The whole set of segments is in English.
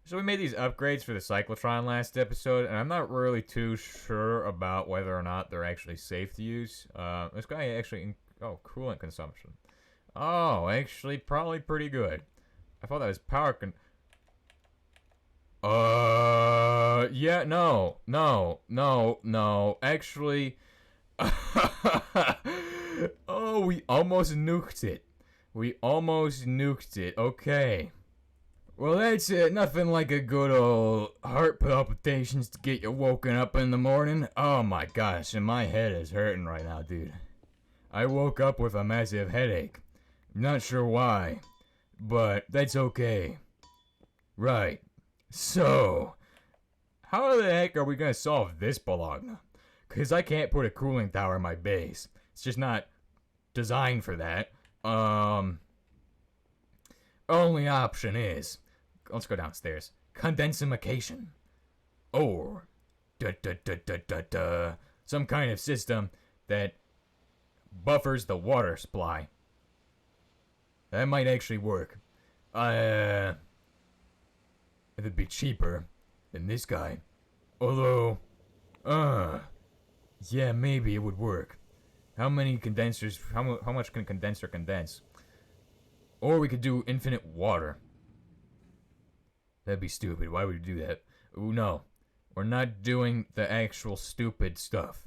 So we made these upgrades for the Cyclotron last episode, and I'm not really too sure about whether or not they're actually safe to use. This guy actually... Oh, coolant consumption. Oh, actually, probably pretty good. I thought that was power yeah, no. Actually... Oh, we almost nuked it. Okay. Well, that's it. Nothing like a good old heart palpitations to get you woken up in the morning. Oh my gosh, and my head is hurting right now, dude. I woke up with a massive headache. Not sure why, but that's okay. Right. So, how the heck are we gonna solve this Bologna? Because I can't put a cooling tower in my base. It's just not designed for that. Only option is... Let's go downstairs. Condensification. Or... some kind of system that buffers the water supply. That might actually work. It'd be cheaper than this guy. Although... yeah, maybe it would work. How many condensers... How much can a condenser condense? Or we could do infinite water. That'd be stupid. Why would we do that? Ooh, no. We're not doing the actual stupid stuff.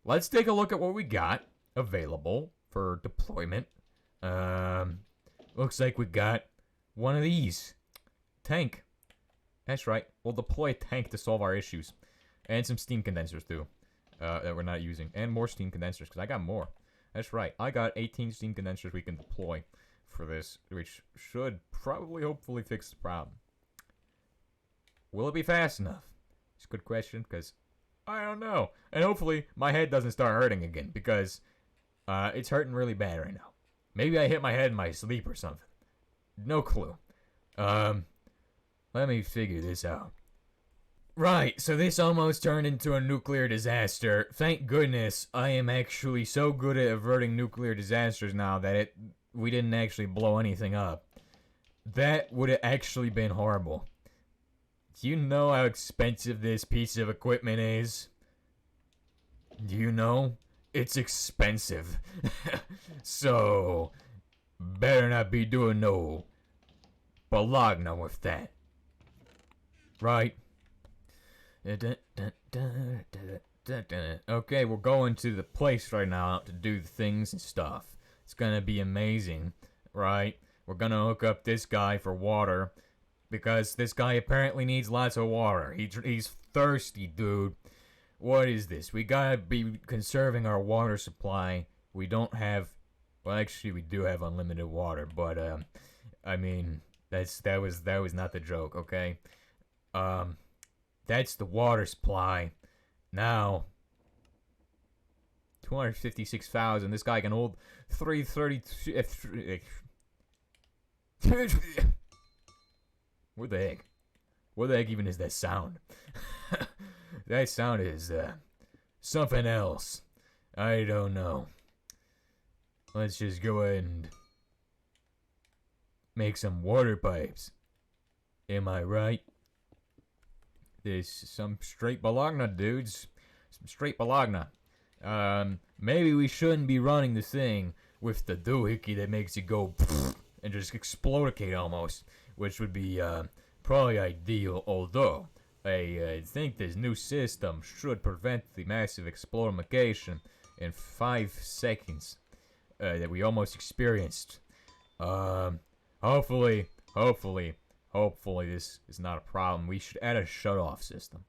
Let's take a look at what we got available for deployment. Looks like we got one of these. Tank. That's right. We'll deploy a tank to solve our issues. And some steam condensers, too. That we're not using. And more steam condensers, because I got more. That's right. I got 18 steam condensers we can deploy for this, which should probably, hopefully, fix the problem. Will it be fast enough? It's a good question, because I don't know. And hopefully, my head doesn't start hurting again, because it's hurting really bad right now. Maybe I hit my head in my sleep or something. No clue. Let me figure this out. Right, so this almost turned into a nuclear disaster. Thank goodness I am actually so good at averting nuclear disasters now that we didn't actually blow anything up. That would have actually been horrible. Do you know how expensive this piece of equipment is? Do you know? It's expensive. So, better not be doing no Bologna with that. Right? Okay, we're going to the place right now to do the things and stuff. It's gonna be amazing, right? We're gonna hook up this guy for water, because this guy apparently needs lots of water. He's thirsty, dude. What is this? We gotta be conserving our water supply. We don't have... Well, actually, we do have unlimited water, but, I mean, that was not the joke, okay? That's the water supply. Now, 256,000. This guy can hold 332. What the heck? What the heck even is that sound? That sound is something else. I don't know. Let's just go ahead and make some water pipes. Am I right? This is some straight Bologna, dudes. Some straight Bologna. Maybe we shouldn't be running the thing with the doohickey that makes it go and just explodicate almost, which would be probably ideal, although I think this new system should prevent the massive explodification in 5 seconds that we almost experienced. Hopefully this is not a problem. We should add a shut-off system.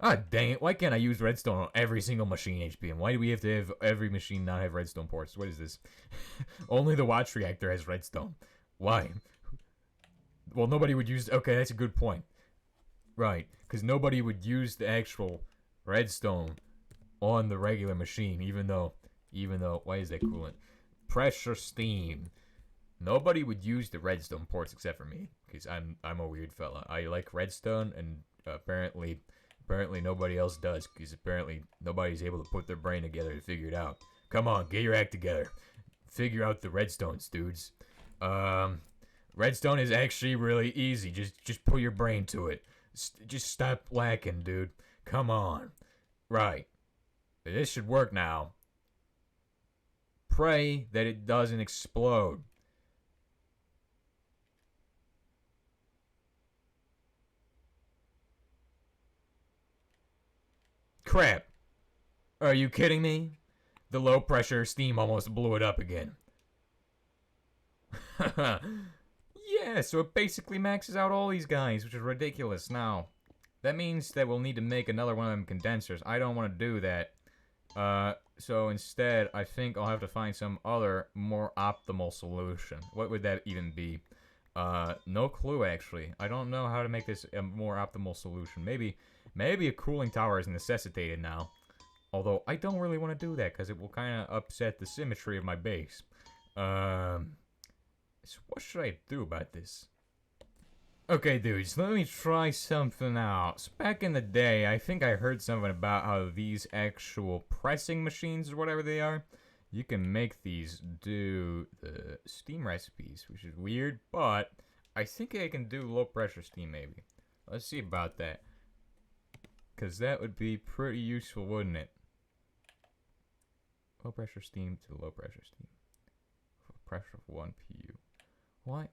Ah, dang it. Why can't I use redstone on every single machine, HBM? Why do we have to have every machine not have redstone ports? What is this? Only the watch reactor has redstone. Why? Well, nobody would use... Okay, that's a good point. Right, because nobody would use the actual redstone on the regular machine, even though... Why is that coolant? Pressure steam. Nobody would use the redstone ports except for me, because I'm a weird fella. I like redstone, and apparently nobody else does, because apparently nobody's able to put their brain together to figure it out. Come on, get your act together. Figure out the redstones, dudes. Redstone is actually really easy. Just put your brain to it. Just stop lacking, dude. Come on. Right. This should work now. Pray that it doesn't explode. Crap. Are you kidding me? The low pressure steam almost blew it up again. Yeah, so it basically maxes out all these guys, which is ridiculous. Now, that means that we'll need to make another one of them condensers. I don't want to do that. So instead, I think I'll have to find some other, more optimal solution. What would that even be? No clue, actually. I don't know how to make this a more optimal solution. Maybe a cooling tower is necessitated now. Although, I don't really want to do that, because it will kind of upset the symmetry of my base. So what should I do about this? Okay, dudes, let me try something out. So back in the day, I think I heard something about how these actual pressing machines, or whatever they are, you can make these do the steam recipes, which is weird, but I think I can do low-pressure steam, maybe. Let's see about that. Because that would be pretty useful, wouldn't it? Low-pressure steam to low-pressure steam. Pressure of 1 PU. What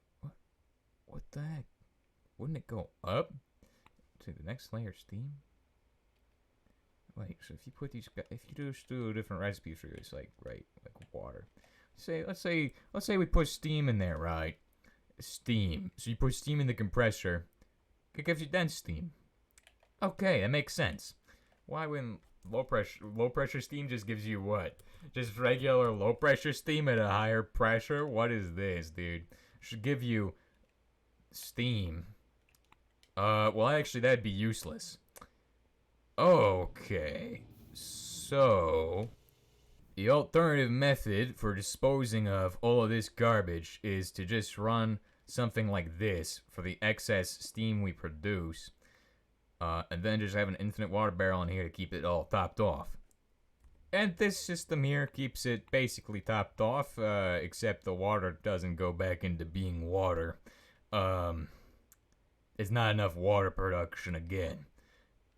the heck? Wouldn't it go up to the next layer of steam? Wait, so if you put these, if you just do a different recipe for this, like water. Let's say we put steam in there, right? Steam. So you put steam in the compressor. It gives you dense steam. Okay, that makes sense. Why wouldn't low pressure steam just gives you what? Just regular low pressure steam at a higher pressure? What is this, dude? Should give you steam. Well, actually, that'd be useless. Okay. So, the alternative method for disposing of all of this garbage is to just run something like this for the excess steam we produce. And then just have an infinite water barrel in here to keep it all topped off. And this system here keeps it basically topped off, except the water doesn't go back into being water. It's not enough water production again.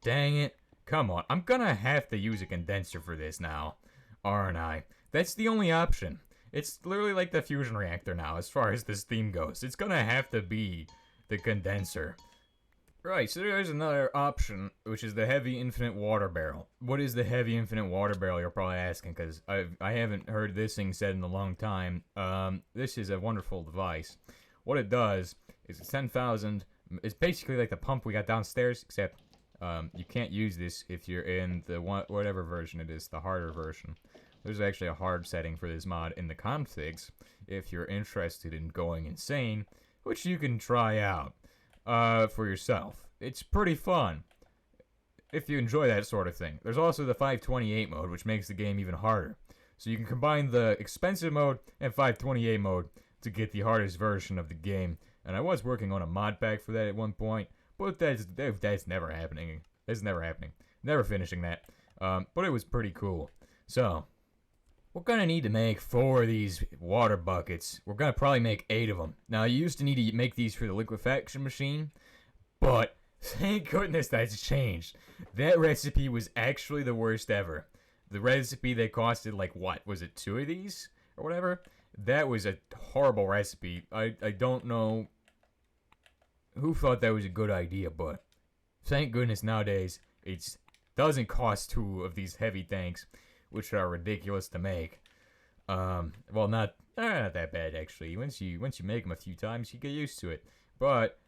Dang it. Come on, I'm gonna have to use a condenser for this now, aren't I? That's the only option. It's literally like the fusion reactor now, as far as the steam goes. It's gonna have to be the condenser. Right, so there's another option, which is the heavy infinite water barrel. What is the heavy infinite water barrel, you're probably asking, because I haven't heard this thing said in a long time. This is a wonderful device. What it does is it's 10,000, it's basically like the pump we got downstairs, except you can't use this if you're in the whatever version it is, the harder version. There's actually a hard setting for this mod in the configs, if you're interested in going insane, which you can try out. For yourself. It's pretty fun, if you enjoy that sort of thing. There's also the 528 mode, which makes the game even harder. So you can combine the expensive mode and 528 mode to get the hardest version of the game. And I was working on a mod pack for that at one point, but that's never happening. That's never happening. Never finishing that. But it was pretty cool. So, we're gonna need to make 4 of these water buckets. We're gonna probably make 8 of them. Now, you used to need to make these for the liquefaction machine, but thank goodness that's changed. That recipe was actually the worst ever. The recipe that costed, like, what? Was it 2 of these? Or whatever? That was a horrible recipe. I don't know who thought that was a good idea, but thank goodness nowadays it doesn't cost 2 of these heavy tanks, which are ridiculous to make. Well, not that bad, actually. Once you make them a few times, you get used to it. But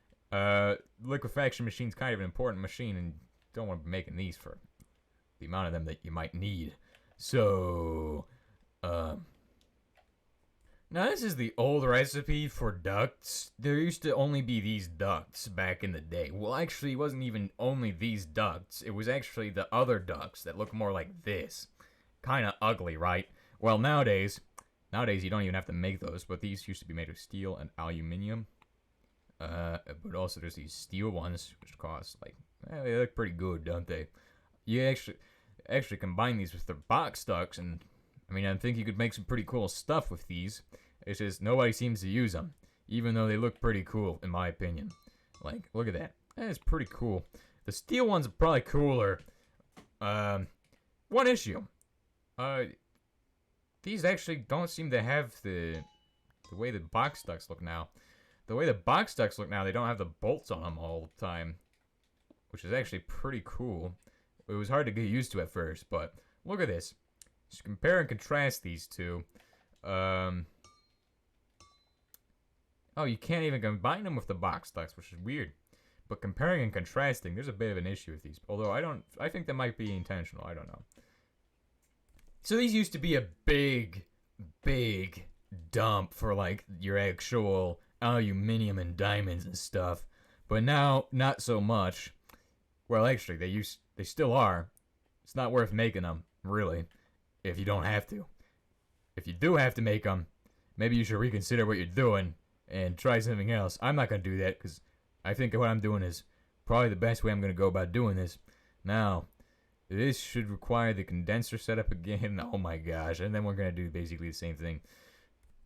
liquefaction machine's kind of an important machine, and you don't want to be making these for the amount of them that you might need. So, now this is the old recipe for ducts. There used to only be these ducts back in the day. Well, actually, it wasn't even only these ducts. It was actually the other ducts that look more like this. Kind of ugly, right? Well, nowadays you don't even have to make those, but these used to be made of steel and aluminum. But also there's these steel ones, which cost, like, they look pretty good, don't they? You actually combine these with the box ducts, and, I mean, I think you could make some pretty cool stuff with these. It's just, nobody seems to use them. even though they look pretty cool, in my opinion. Like, look at that. That is pretty cool. The steel ones are probably cooler. One issue. These actually don't seem to have the way the box ducts look now. The way the box ducts look now, they don't have the bolts on them all the time, which is actually pretty cool. It was hard to get used to at first, but look at this. Just compare and contrast these two. Oh, you can't even combine them with the box ducts, which is weird. But comparing and contrasting, there's a bit of an issue with these. Although I think that might be intentional. I don't know. So these used to be a big dump for like your actual aluminum and diamonds and stuff. But now, not so much. Well, actually, they still are. It's not worth making them, really, if you don't have to. If you do have to make them, maybe you should reconsider what you're doing and try something else. I'm not going to do that because I think what I'm doing is probably the best way I'm going to go about doing this. Now, this should require the condenser setup again. Oh my gosh. And then we're going to do basically the same thing.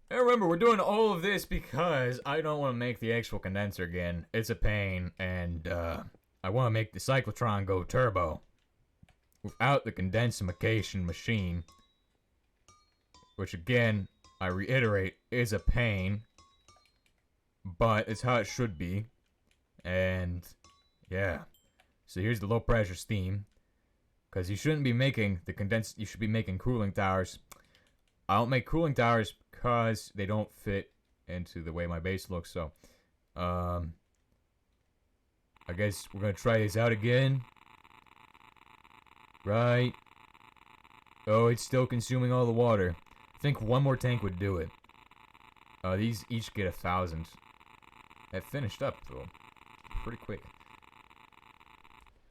And remember, we're doing all of this because I don't want to make the actual condenser again. It's a pain. And I want to make the cyclotron go turbo without the condensification machine. Which again, I reiterate, is a pain. But it's how it should be. And yeah. So here's the low pressure steam. Because you shouldn't be making you should be making cooling towers. I don't make cooling towers because they don't fit into the way my base looks. So, I guess we're going to try this out again. Right. Oh, it's still consuming all the water. I think one more tank would do it. These each get 1,000. That finished up, though. Pretty quick.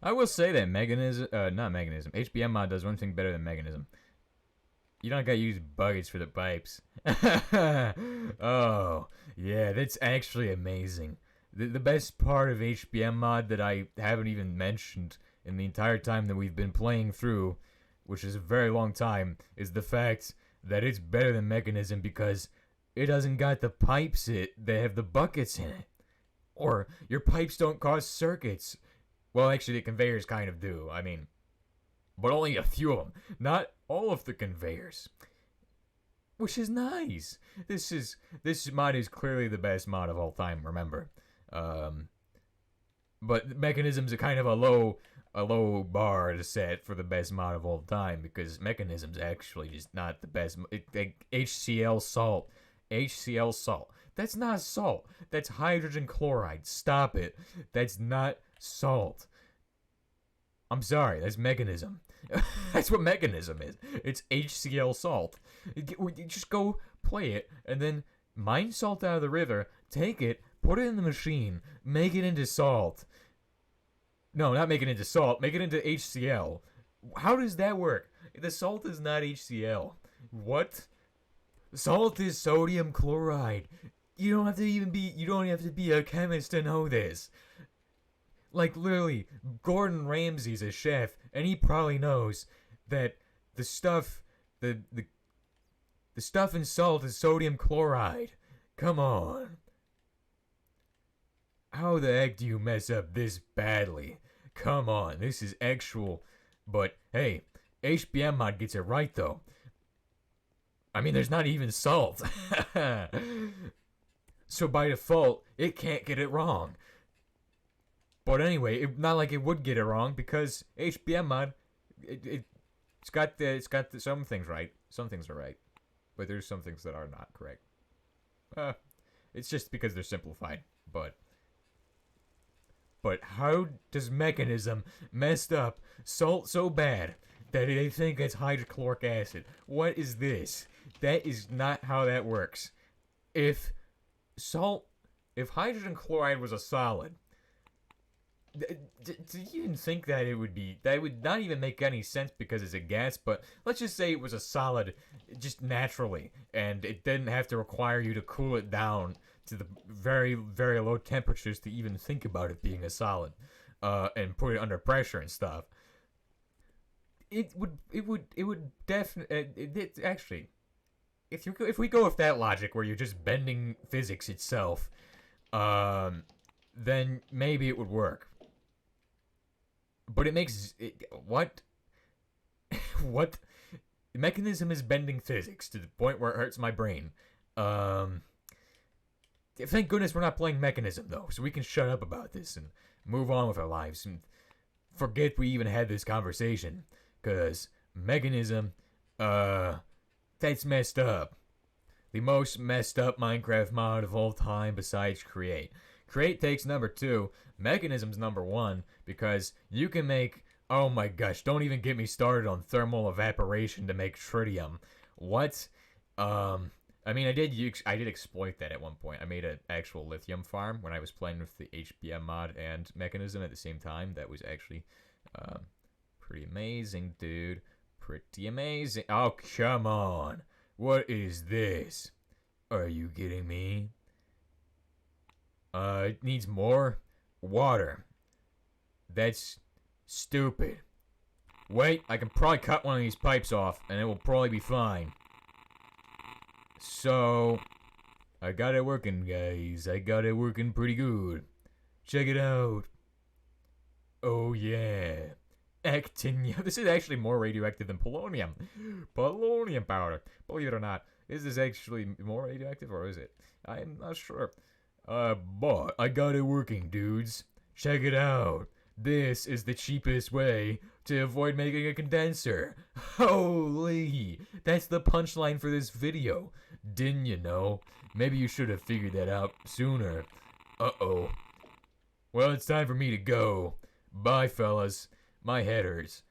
I will say that HBM mod does one thing better than Mechanism. You don't gotta use buckets for the pipes. Oh, yeah, that's actually amazing. The best part of HBM mod that I haven't even mentioned in the entire time that we've been playing through, which is a very long time, is the fact that it's better than Mechanism because it doesn't got the pipes that have the buckets in it. Or your pipes don't cause circuits. Well, actually, the conveyors kind of do. I mean, but only a few of them. Not all of the conveyors. Which is nice. This mod is clearly the best mod of all time, remember. But Mechanism's a kind of a low bar to set for the best mod of all time because Mechanism's actually just not the best. HCl salt. HCl salt. That's not salt. That's hydrogen chloride. Stop it. That's not salt. I'm sorry. That's Mechanism. That's what Mechanism is. It's HCl salt. You just go play it and then mine salt out of the river, take it, put it in the machine, make it into salt. No, not make it into salt. Make it into HCl. How does that work? The salt is not HCl. What? Salt is sodium chloride. You don't have to be a chemist to know this. Like, literally, Gordon Ramsay's a chef, and he probably knows that the stuff in salt is sodium chloride. Come on. How the heck do you mess up this badly? Come on, this is actual. But, hey, HBM mod gets it right, though. I mean, there's not even salt. So by default, it can't get it wrong. But anyway, not like it would get it wrong because HBM mod, it's got some things right. Some things are right, but there's some things that are not correct. It's just because they're simplified. But how does Mechanism messed up salt so bad that they think it's hydrochloric acid? What is this? That is not how that works. If hydrogen chloride was a solid, do you even think that it would be? That would not even make any sense because it's a gas. But let's just say it was a solid, just naturally, and it didn't have to require you to cool it down to the very, very low temperatures to even think about it being a solid, and put it under pressure and stuff. It would definitely. Actually, if we go with that logic where you're just bending physics itself, then maybe it would work. But it makes what? What? The mechanism is bending physics to the point where it hurts my brain. Thank goodness we're not playing Mechanism, though, so we can shut up about this and move on with our lives and forget we even had this conversation. Because Mechanism, that's messed up. The most messed up Minecraft mod of all time besides Create. Create takes number 2, Mechanism's number 1, because you can make... Oh my gosh, don't even get me started on thermal evaporation to make tritium. What? I mean, I did exploit that at one point. I made an actual lithium farm when I was playing with the HBM mod and Mechanism at the same time. That was actually pretty amazing, dude. Pretty amazing. Oh, come on. What is this? Are you kidding me? It needs more water. That's stupid. Wait, I can probably cut one of these pipes off and it will probably be fine. So, I got it working, guys. I got it working pretty good. Check it out. Oh, yeah. Actinium. This is actually more radioactive than polonium. Polonium powder. Believe it or not. Is this actually more radioactive or is it? I'm not sure. But I got it working, dudes. Check it out. This is the cheapest way to avoid making a condenser. Holy! That's the punchline for this video. Didn't you know? Maybe you should have figured that out sooner. Uh-oh. Well, it's time for me to go. Bye, fellas. My head hurts.